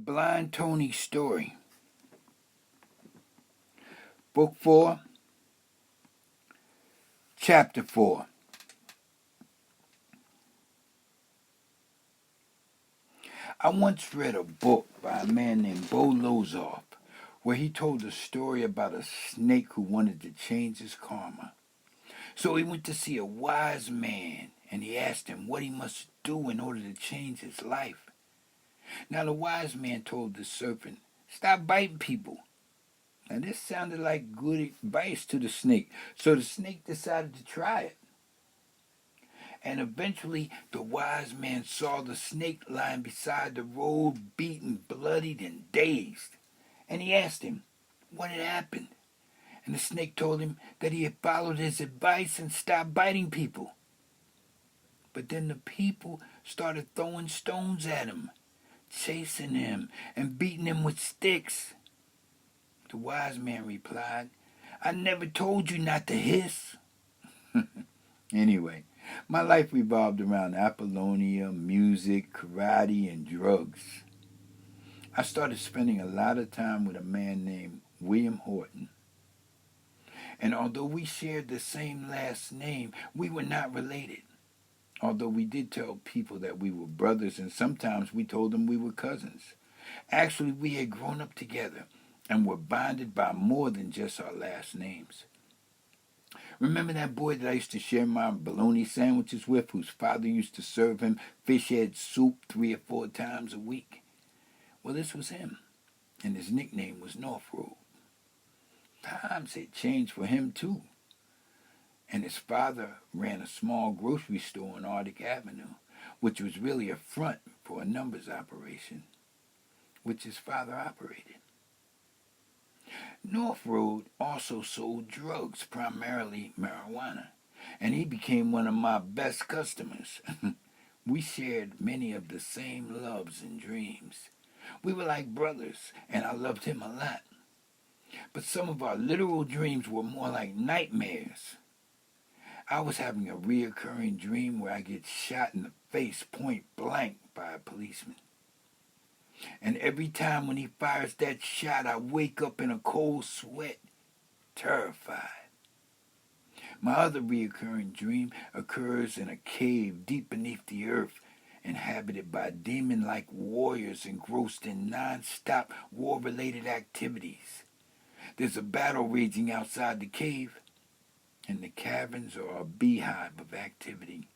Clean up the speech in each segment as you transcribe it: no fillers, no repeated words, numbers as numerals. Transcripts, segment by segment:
Blind Tony's Story, Book 4, Chapter 4. I once read a book by a man named Bo Lozoff where he told a story about a snake who wanted to change his karma. So he went to see a wise man and he asked him what he must do in order to change his life. Now the wise man told the serpent, "Stop biting people." Now this sounded like good advice to the snake, so the snake decided to try it. And eventually the wise man saw the snake lying beside the road, beaten, bloodied, and dazed. And he asked him what had happened. And the snake told him that he had followed his advice and stopped biting people. But then the people started throwing stones at him, chasing him, and beating him with sticks. The wise man replied, "I never told you not to hiss." Anyway, my life revolved around Apollonia, music, karate, and drugs. I started spending a lot of time with a man named William Horton. And although we shared the same last name, we were not related. Although we did tell people that we were brothers, and sometimes we told them we were cousins. Actually, we had grown up together and were bonded by more than just our last names. Remember that boy that I used to share my bologna sandwiches with, whose father used to serve him fish head soup 3 or 4 times a week? Well, this was him, and his nickname was North Road. Times had changed for him, too. And his father ran a small grocery store on Arctic Avenue, which was really a front for a numbers operation, which his father operated. North Road also sold drugs, primarily marijuana, and he became one of my best customers. We shared many of the same loves and dreams. We were like brothers, and I loved him a lot. But some of our literal dreams were more like nightmares. I was having a reoccurring dream where I get shot in the face point blank by a policeman. And every time when he fires that shot, I wake up in a cold sweat, terrified. My other reoccurring dream occurs in a cave deep beneath the earth, inhabited by demon-like warriors engrossed in non-stop war-related activities. There's a battle raging outside the cave, and the caverns are a beehive of activity.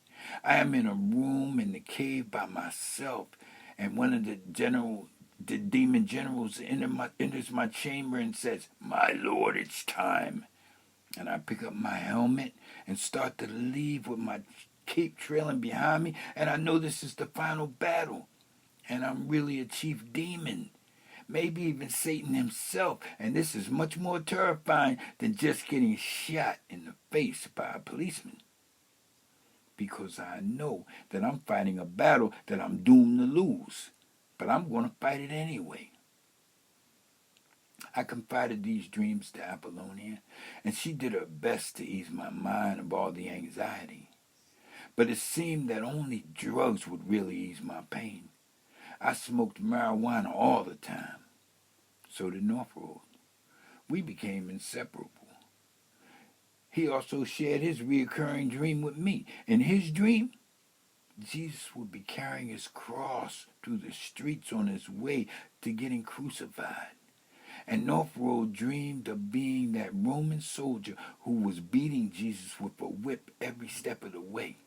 I am in a room in the cave by myself, and one of the demon generals enters my chamber and says, "My lord, it's time." And I pick up my helmet and start to leave with my cape trailing behind me, and I know this is the final battle, and I'm really a chief demon, maybe even Satan himself, and this is much more terrifying than just getting shot in the face by a policeman. Because I know that I'm fighting a battle that I'm doomed to lose, but I'm going to fight it anyway. I confided these dreams to Apollonia, and she did her best to ease my mind of all the anxiety. But it seemed that only drugs would really ease my pain. I smoked marijuana all the time. So did North Road. We became inseparable. He also shared his reoccurring dream with me. In his dream, Jesus would be carrying his cross through the streets on his way to getting crucified. And North Road dreamed of being that Roman soldier who was beating Jesus with a whip every step of the way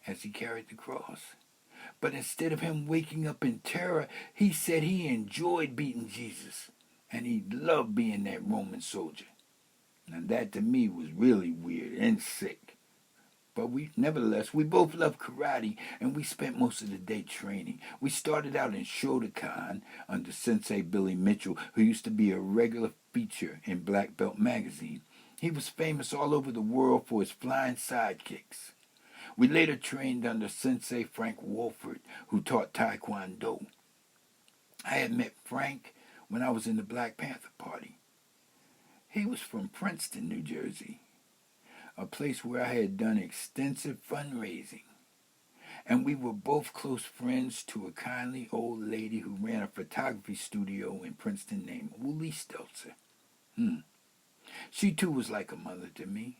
as he carried the cross. But instead of him waking up in terror, he said he enjoyed beating Jesus, and he loved being that Roman soldier. Now that to me was really weird and sick. But nevertheless, we both loved karate, and we spent most of the day training. We started out in Shotokan under Sensei Billy Mitchell, who used to be a regular feature in Black Belt magazine. He was famous all over the world for his flying sidekicks. We later trained under Sensei Frank Wolford, who taught Taekwondo. I had met Frank when I was in the Black Panther Party. He was from Princeton, New Jersey, a place where I had done extensive fundraising. And we were both close friends to a kindly old lady who ran a photography studio in Princeton named Wooly Stelzer. She too was like a mother to me.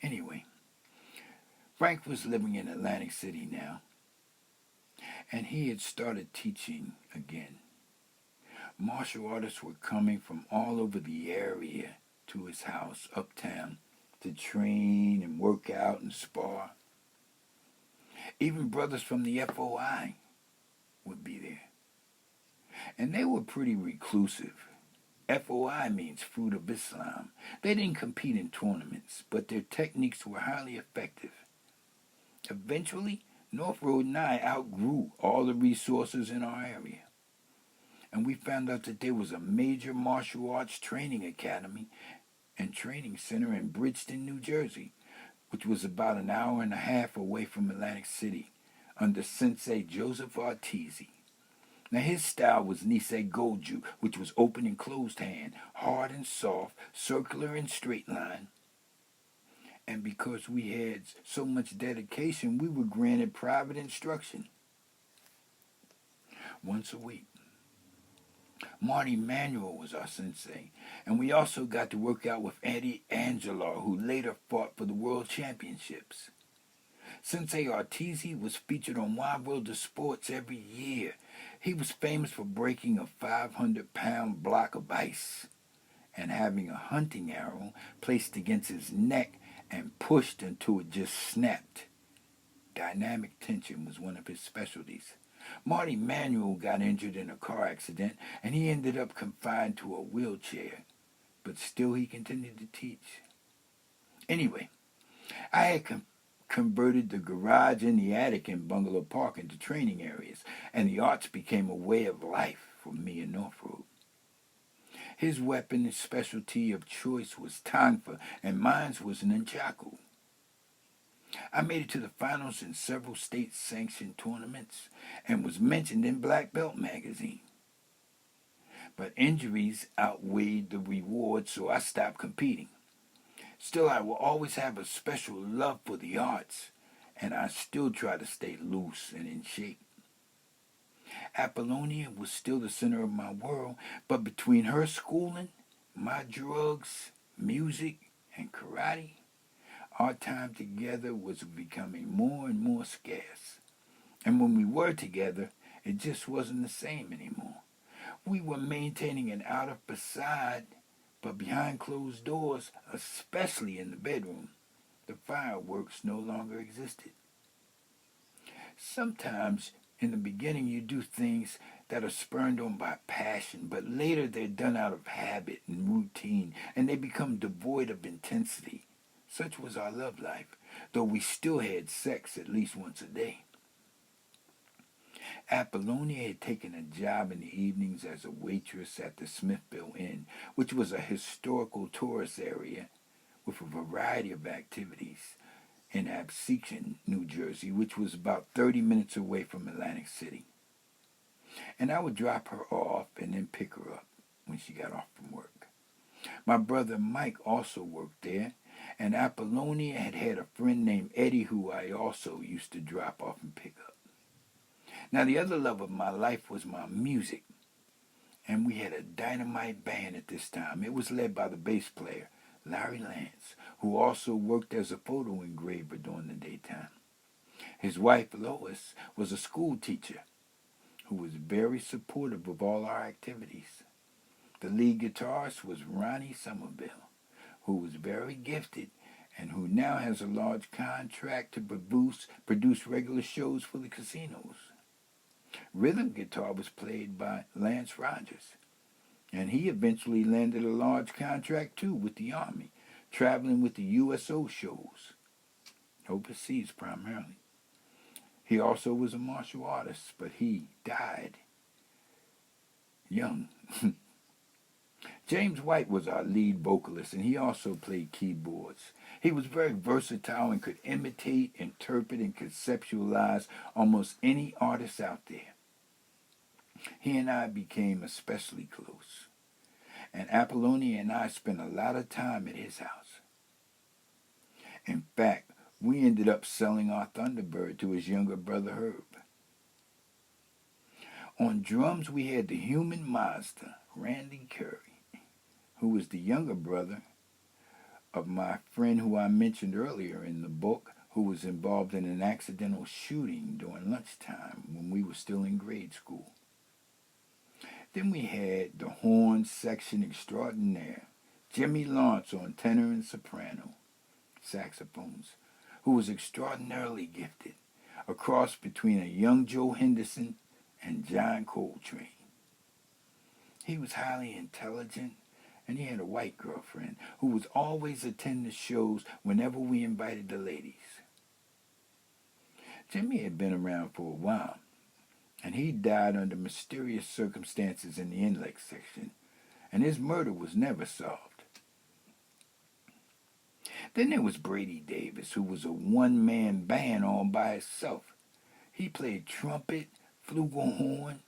Anyway, Frank was living in Atlantic City now, and he had started teaching again. Martial artists were coming from all over the area to his house uptown to train and work out and spar. Even brothers from the FOI would be there. And they were pretty reclusive. FOI means Fruit of Islam. They didn't compete in tournaments, but their techniques were highly effective. Eventually, North Road and I outgrew all the resources in our area. And we found out that there was a major martial arts training academy and training center in Bridgeton, New Jersey, which was about an hour and a half away from Atlantic City, under Sensei Joseph Arteezy. Now his style was Nisei Goju, which was open and closed hand, hard and soft, circular and straight line. And because we had so much dedication, we were granted private instruction once a week. Marty Manuel was our sensei, and we also got to work out with Eddie Angelo, who later fought for the World Championships. Sensei Arteezy was featured on Wide World of Sports every year. He was famous for breaking a 500-pound block of ice and having a hunting arrow placed against his neck and pushed until it just snapped. Dynamic tension was one of his specialties. Marty Manuel got injured in a car accident, and he ended up confined to a wheelchair, but still he continued to teach. Anyway, I had converted the garage and the attic in Bungalow Park into training areas, and the arts became a way of life for me in North Road. His weapon and specialty of choice was Tangfa, and mine was Nunchaku. I made it to the finals in several state-sanctioned tournaments and was mentioned in Black Belt magazine. But injuries outweighed the reward, so I stopped competing. Still, I will always have a special love for the arts, and I still try to stay loose and in shape. Apollonia was still the center of my world, but between her schooling, my drugs, music, and karate, our time together was becoming more and more scarce. And when we were together, it just wasn't the same anymore. We were maintaining an outer facade, but behind closed doors, especially in the bedroom, the fireworks no longer existed. Sometimes, in the beginning, you do things that are spurred on by passion, but later they're done out of habit and routine, and they become devoid of intensity. Such was our love life, though we still had sex at least once a day. Apollonia had taken a job in the evenings as a waitress at the Smithville Inn, which was a historical tourist area with a variety of activities in Absecon, New Jersey, which was about 30 minutes away from Atlantic City. And I would drop her off and then pick her up when she got off from work. My brother Mike also worked there, and Apollonia had a friend named Eddie who I also used to drop off and pick up. Now, the other love of my life was my music, and we had a dynamite band at this time. It was led by the bass player, Larry Lance, who also worked as a photo engraver during the daytime. His wife, Lois, was a school teacher who was very supportive of all our activities. The lead guitarist was Ronnie Somerville, who was very gifted and who now has a large contract to produce regular shows for the casinos. Rhythm guitar was played by Lance Rogers, and he eventually landed a large contract too with the Army, traveling with the USO shows, overseas primarily. He also was a martial artist, but he died young. James White was our lead vocalist, and he also played keyboards. He was very versatile and could imitate, interpret, and conceptualize almost any artist out there. He and I became especially close, and Apollonia and I spent a lot of time at his house. In fact, We ended up selling our Thunderbird to his younger brother Herb. On drums, we had the human monster, Randy Curry, who was the younger brother of my friend who I mentioned earlier in the book, who was involved in an accidental shooting during lunchtime when we were still in grade school. Then we had the horn section extraordinaire, Jimmy Lawrence on tenor and soprano saxophones, who was extraordinarily gifted, a cross between a young Joe Henderson and John Coltrane. He was highly intelligent, and he had a white girlfriend who was always attending the shows whenever we invited the ladies. Jimmy had been around for a while, and he died under mysterious circumstances in the inlet section, and his murder was never solved. Then there was Brady Davis, who was a one-man band all by himself. He played trumpet, flugelhorn,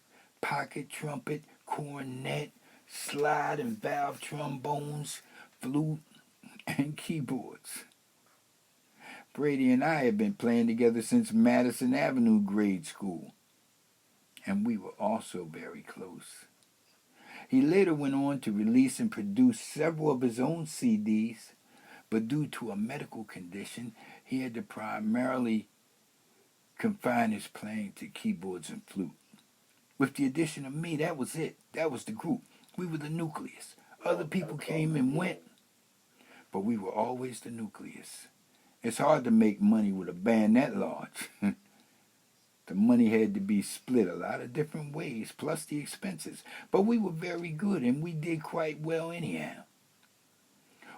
pocket trumpet, cornet, slide and valve trombones, flute, and keyboards. Brady and I had been playing together since Madison Avenue grade school, and we were also very close. He later went on to release and produce several of his own CDs, but due to a medical condition, he had to primarily confine his playing to keyboards and flute. With the addition of me, that was it. That was the group. We were the nucleus. Other people came and went, but we were always the nucleus. It's hard to make money with a band that large. The money had to be split a lot of different ways, plus the expenses. But we were very good, and we did quite well anyhow.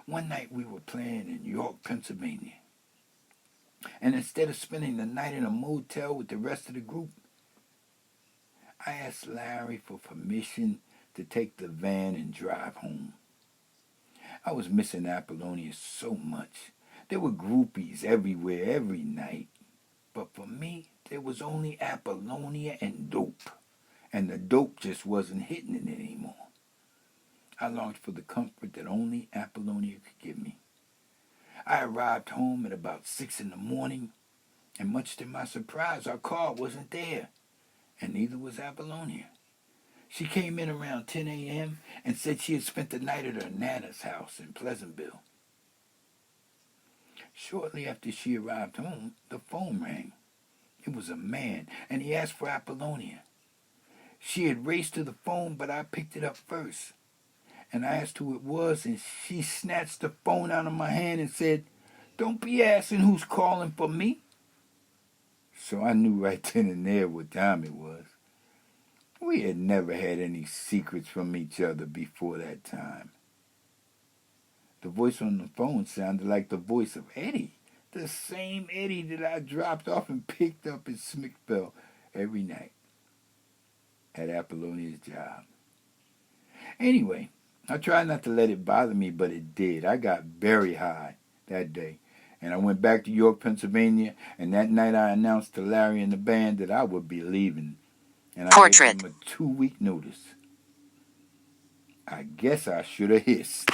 One night we were playing in York, Pennsylvania. And instead of spending the night in a motel with the rest of the group, I asked Larry for permission to take the van and drive home. I was missing Apollonia so much. There were groupies everywhere every night. But for me, there was only Apollonia and dope. And the dope just wasn't hitting it anymore. I longed for the comfort that only Apollonia could give me. I arrived home at about 6 in the morning, and much to my surprise, our car wasn't there, and neither was Apollonia. She came in around 10 a.m. and said she had spent the night at her Nana's house in Pleasantville. Shortly after she arrived home, the phone rang. It was a man, and he asked for Apollonia. She had raced to the phone, but I picked it up first. And I asked who it was, and she snatched the phone out of my hand and said, "Don't be asking who's calling for me." So I knew right then and there what time it was. We had never had any secrets from each other before that time. The voice on the phone sounded like the voice of Eddie, the same Eddie that I dropped off and picked up in Smithville every night at Apollonia's job. Anyway, I tried not to let it bother me, but it did. I got very high that day, and I went back to York, Pennsylvania, and that night I announced to Larry and the band that I would be leaving, and I gave them a 2-week notice. I guess I should have hissed.